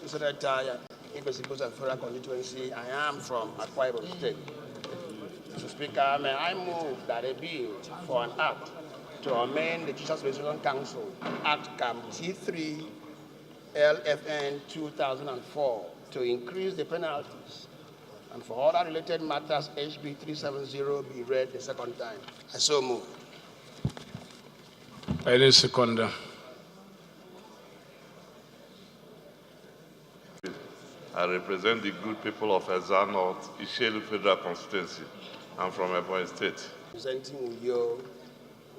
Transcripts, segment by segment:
Mr. Retire, Ibesibosa Federal Constituency. I am from Akwa Ibom State. Mr. Speaker, may I move that a bill for an act to amend the Teachers Registration Council Act CAM T3 LFN 2004 to increase the penalties and for other related matters HB 370 be read the second time. I so move. Any seconder. I represent the good people of Ezza North, Ishelu Federal Constituency. I'm from Ebonyi State. Representing Uyo,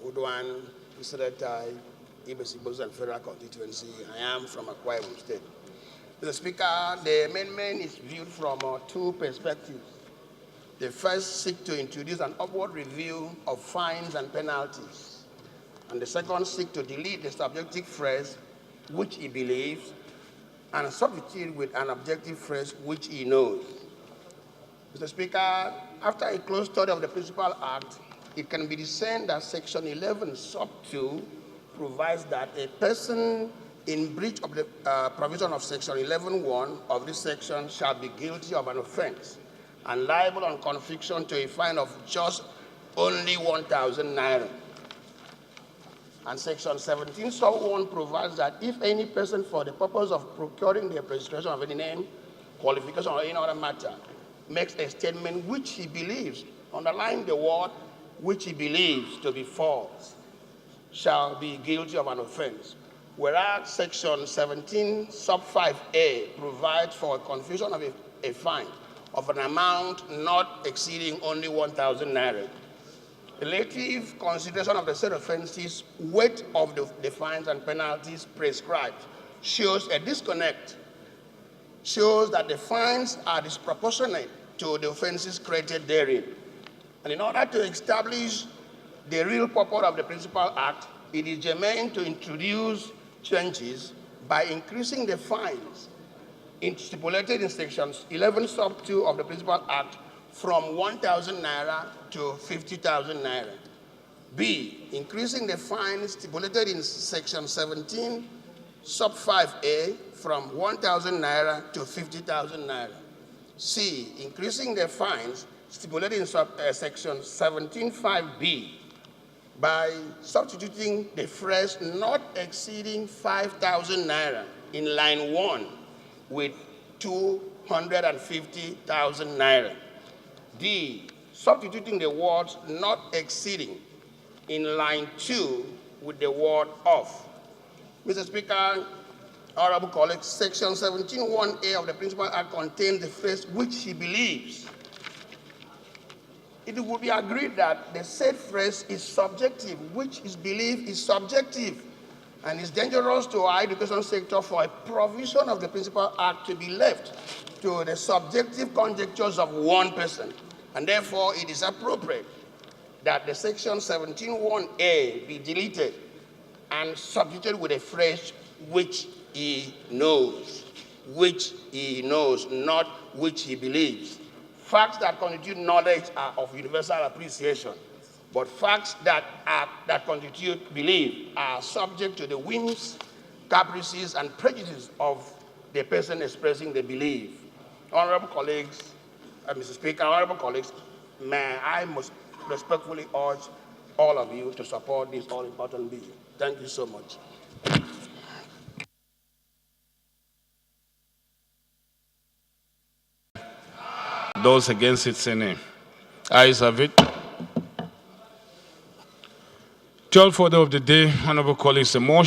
Udwan, Isretai, Ibesibosa Federal Constituency. I am from Akwa Ibom State. Mr. Speaker, the amendment is viewed from two perspectives. The first seeks to introduce an upward review of fines and penalties, and the second seeks to delete the subjective phrase, which he believes, and substitute with an objective phrase, which he knows. Mr. Speaker, after a close study of the Principal Act, it can be discerned that Section 11, Sub 2, provides that a person in breach of the provision of Section 11(1) of this section shall be guilty of an offense and liable on conviction to a fine of just only 1,000 naira. And Section 17, Sub 1 provides that if any person for the purpose of procuring the registration of any name, qualification, or any other matter makes a statement which he believes, underline the word which he believes to be false, shall be guilty of an offense. Whereas Section 17, Sub 5A provides for a confusion of a fine of an amount not exceeding only 1,000 naira. Relative consideration of the said offenses, weight of the fines and penalties prescribed shows a disconnect, shows that the fines are disproportionate to the offenses created therein. And in order to establish the real purpose of the Principal Act, it is germane to introduce changes by increasing the fines stipulated in Sections 11 Sub 2 of the Principal Act from 1,000 naira to 50,000 naira. B, increasing the fines stipulated in Section 17 Sub 5A from 1,000 naira to 50,000 naira. C, increasing the fines stipulated in Section 17(5)(b) by substituting the phrase not exceeding 5,000 naira in line 1 with 250,000 naira. D, substituting the words not exceeding in line 2 with the word of. Mr. Speaker, honorable colleagues, Section 17(1)(a) of the Principal Act contains the phrase which he believes. It would be agreed that the said phrase is subjective, which is belief is subjective, and it's dangerous to our education sector for a provision of the Principal Act to be left to the subjective conjectures of one person, and therefore it is appropriate that the Section 17(1)(a) be deleted and substituted with a phrase which he knows, not which he believes. Facts that constitute knowledge are of universal appreciation, but facts that constitute belief are subject to the whims, caprices, and prejudices of the person expressing the belief. Honorable colleagues, Mr. Speaker, honorable colleagues, may I most respectfully urge all of you to support this all-important bill. Thank you so much. Those against it, say nay. Ayes have it. 12th order of the day, honorable colleagues, the motion